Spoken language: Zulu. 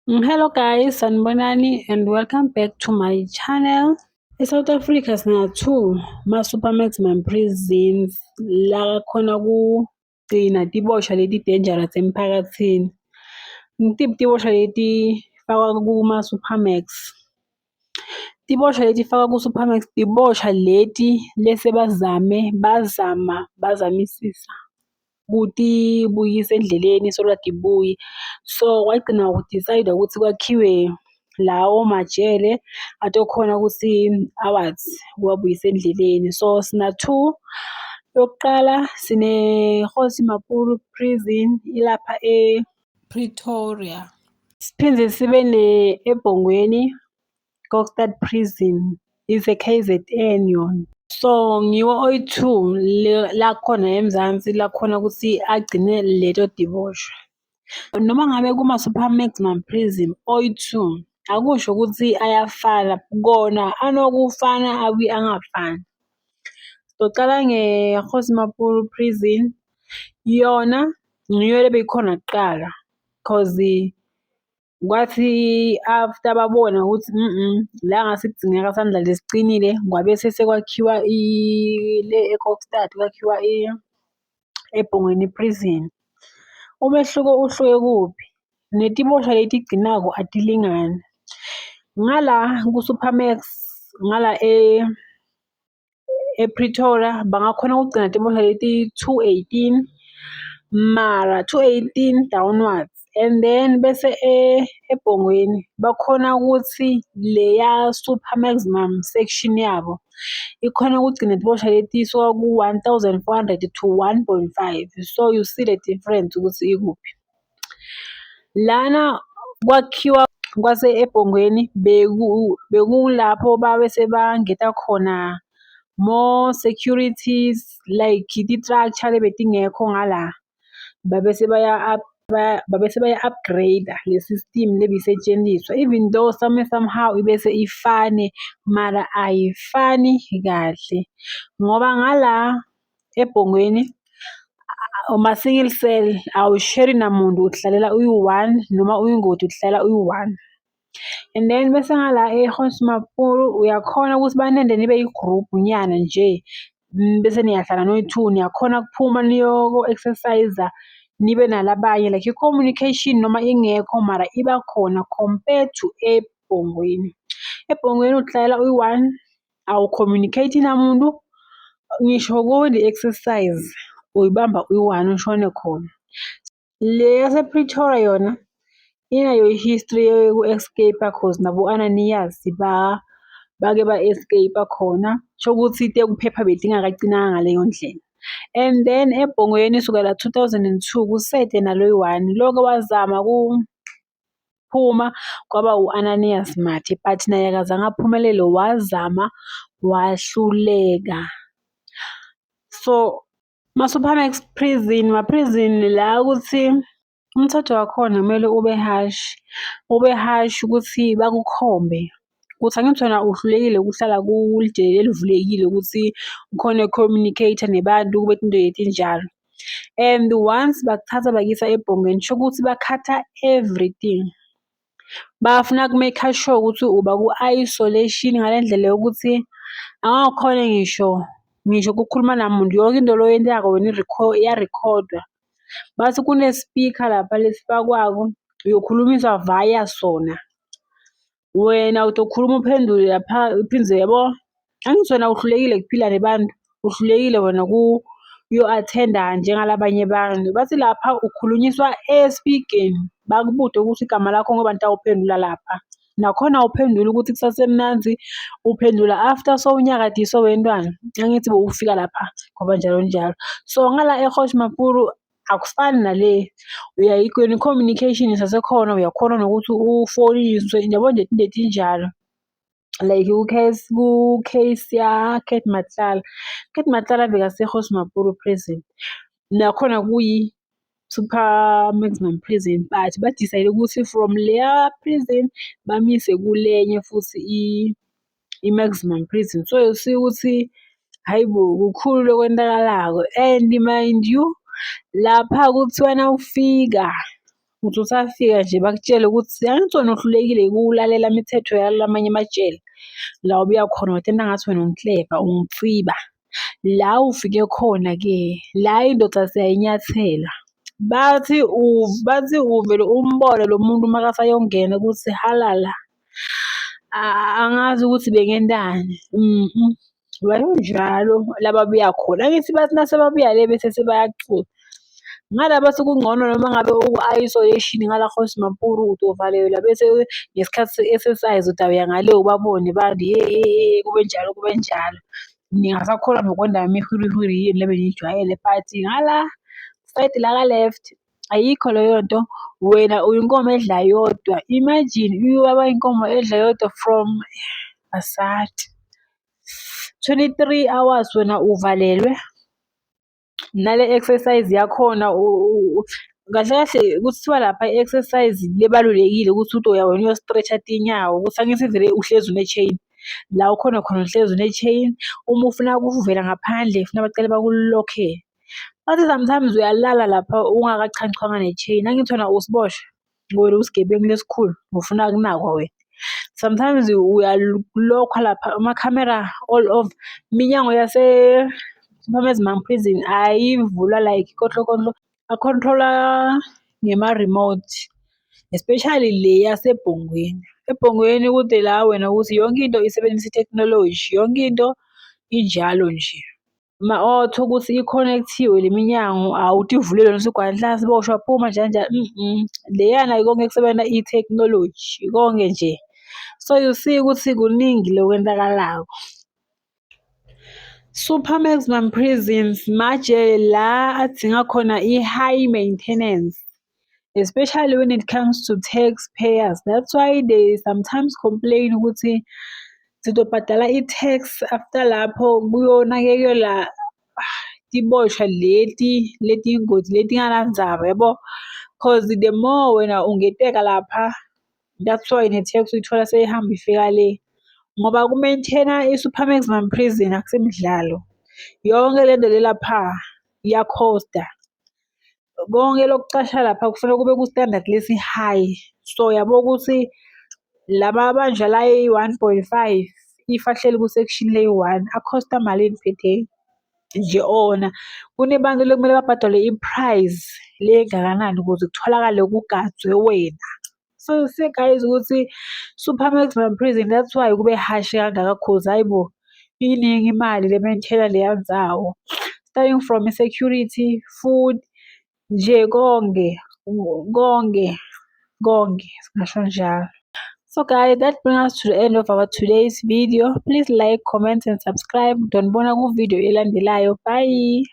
Hello guys, sanibonani and welcome back to my channel. ESouth Africa sina-2 ma-super maximum prisons la khona kugcina tibosha leti dangerous emphakathini. Tibosha leti fakwa kuma-supermax. Tibosha leti fakwa ku-supermax tibosha leti lese bazamisisa kutibuyisa endleleni so tibuye. So kwagcina decide ukuthi kwakhiwe lawo majele atokhona ukuthi kuwabuyisa endleleni. So sina-2. Yokuqala sine-Kgosi Makhulu prison ilapha e-Pretoria. Siphinde sibe eBhongweni Kokstad prison is a KZN yona. So ngiwo oyi-2 la khona eMzansi la khona ukuthi agcine leto diboshwa. Noma ngabe kuma-super maximum prison oyi-2 akusho ukuthi ayafana, kona anokufana abuye angafani. Socala ngeKgosi Makhulu prison, yona ngiyo le beyikhona kuqala cause kwathi after babona ukuthi la ngase kudzingeka sandla lesicinile kwabese sekwakhiwa le eKokstad kwakhiwa eBhongweni prison. Umehluko uhluke kuphi? Netibosha letigcinako atilingani. Ngala ku-supermax ngala ePretoria bangakhona ukugcina tibosha leti-218 mara 218 downwards. And then bese eBhongweni bakhona ukuthi leya super maximum section yabo ikhona ukugcina tibosha letisuka ku-1400 to 1.5. So you see the difference ukuthi ikuphi. Lana kwakhiwa kwase eBhongweni bekulapho babese bangeta khona more securities like ti-structure lebetingekho ngala. Babese baya-upgrade le system lebisetshenziswa even though somehow ibese ifane mara ayifani kahle ngoba ngala eBhongweni uma-single cell awusheri namuntu uhlalela uyi-1 noma uyingoti uhlala uyi-1. And then bese ngala eKgosi Makhulu uyakhona ukuthi banende nibe yi-group nyana nje bese niyahlala noyi-2 niyakhona kuphuma niyoko-exercise nibe nalabanye like i-communication noma ingekho mara iba khona compared to eBhongweni. eBhongweni uhlalela uyi-1 awu-communicate namuntu ngisho kune-exercise uyibamba uyi-1 ushone khona. Le yase-Pretoria yona inayo i-history yoku-escape cause nabo Ananias bake ba-escape khona. Shokuthi tekuphepha betingakacinanga ngaleyo ndlela. And then eBhongweni sukela 2002 kusete naloyi-1 loko wazama kuphuma kwaba u-Ananias Mathe but naye akazange aphumelele wazama wahluleka. So ma-supermax prison ma-prison la ukuthi umthetho wakhona kumele ube harsh ukuthi bakukhombe ukuthi angithi wena uhlulekile ukuhlala kulijele elivulekile ukuthi ukhone communicate nebantu kube into yetinjalo. And once bakuthatha bakuyisa eBhongweni shokuthi bakhatha everything. Bafuna ku-make sure ukuthi uba ku-isolation ngale ndlela yokuthi angakhona ngisho kukhuluma namuntu yonke into loyentako wena iya-recordwa. Base kune-speaker lapha lesifakwako uyokhulumiswa via sona. Wena utokhuluma uphendule lapha uphindze yabo. Angithi wena uhlulekile kuphila nebantu, uhlulekile wena yo-attenda njengalabanye abantu. Bathi lapha ukhulunyiswa espikeni bakubude ukuthi igama lakho ngoba nitawuphendula lapha. Nakhona uphendula ukuthi kusasemnanzi uphendula after sowunyakadiswe wentwana. Angithi bowufika lapha ngoba njalo njalo. So ngala eKgosi Makhulu akufani nale communication isasekhona uyakhona nokuthi ufoniswe yabo nje into etinjalo. Like ku-case ya Kate Matlala. Kate Matlala bekaseKgosi Makhulu prison. Nakhona kuyi-super maximum prison but ba-decide ukuthi from leya prison bamise kulenye futhi i-maximum prison. So you see ukuthi hayibo kukhulu lokwenzakalako and mind you lapha kuthi wena ufika Uthi usafika nje bakutshele ukuthi angithi wena uhlulekile ukulalela imithetho yalamanye amajele. La obuya khona watenda ngathi wena unkleva, ungitsiba. La ufike khona-ke, la indoda siyayinyathela. Bathi uvele umbone lo muntu makasayongena ukuthi halala. Angazi ukuthi bekendani. Banjalo la babuya khona. Angithi bathi mase babuya le bese sebayacula. Ngala basuke kungcono noma ngabe uku-isolation ngala Kgosi uvalelwa bese ngesikhathi se-exercise udawuya ngale ubabone kube njalo kube njalo. Ningasakhona nokwenza imihurihuri yini le beniyijwayele but ngala side laka-left ayikho leyo nto. Wena uyinkomo edla yodwa. Imagine ubaba inkomo edla yodwa from Basadi. 23 hours wena uvalelwe. Nale exercise yakhona kahle kahle kuthiwa lapha i-exercise lebalulekile ukuthi wena uyo-stretch-a tinyawo ukuthi angithi vele uhlezi une-chain. La ukhona khona uhlezi une-chain. Uma ufuna ukuvela ngaphandle funa bacale bakulokhe. Bathi sometimes uyalala lapha ungakachanchwanga ne-chain. Angithi wena usiboshwa wena usigebengu lesikhulu ufuna ukunakwa wena. Sometimes uyalokhwa lapha amakhamera all over. Iminyango Maximum Prison ayivulwa like kohlokolo a-control-a ngema-remote, especially le yaseBhongweni. EBhongweni kude la wena ukuthi yonke into isebenzisa i-technology, yonke into injalo nje. Uma ukuthi i-connect-iwe le minyango awuthi ivulelwe usuganhla siboshwa phuma njani. Leyana konke kusebenza i-technology konke nje. So you see ukuthi kuningi lokwenzakalako. Super maximum prisons majele la adinga khona i-high maintenance, especially when it comes to taxpayers. That's why they sometimes complain ukuthi sizobhadala i-tax after lapho kuyonakekela tiboshwa leti ingoti leti ngalandzaba yabo. Cause the more wena ungeteka lapha, that's why ne-tax uyithola seyihamba ifika le. Ngoba ku-maintain-a i-super maximum prison akusemidlalo. Yonke le nto le lapha iyakhosta. Konke lokucasha lapha kufanele kube ku-standard lesi-high. So yabo ukuthi laba abanja la eyi-1.5 if ahleli ku-section le-1 akhosta malini per day nje ona. Kunebantu lekumele babhadale i-price le engakanani ukuze kutholakale kugadwe wena. So see guys ukuthi super maximum prison that's why kube harsh kangaka cause hayibo iningi imali le-maintain-a leya ndzawo. Starting from security, food, nje konke singasho njalo. So guys, that brings us to the end of our today's video. Please like, comment and subscribe. Don't bona ku video elandelayo. Bye.